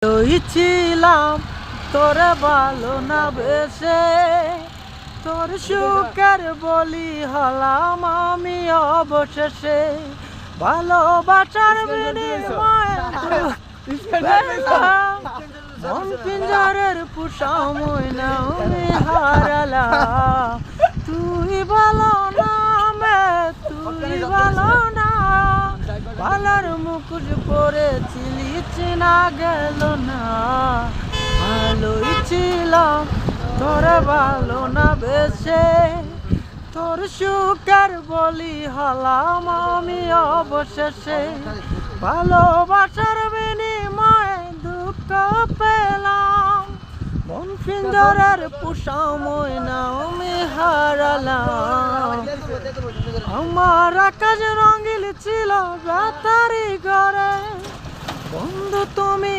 ছিলাম তোরে ভালো না বেশে, তোর সুখের বলি হলাম আমি অবশেষে। ভালোবাসার বিনিময়ে মন পিঞ্জরের পোষা ময়না আমি হারালাম। তুই ভালো না তুই ভালো না, পালার মুকুট পরেছিলি চেনা গেল না। ভালোই ছিলাম তোরে ভালো না বেশে, তোর সুখের বলি হলাম আমি অবশেষে। ভালোবাসার বিনিময়ে দুঃখ পেলাম, মন পিঞ্জরের পোষা ময়না আমি হারালাম। আমার আকাশ রঙিল ছিল বেতারি ঘরে, বন্ধু তুমি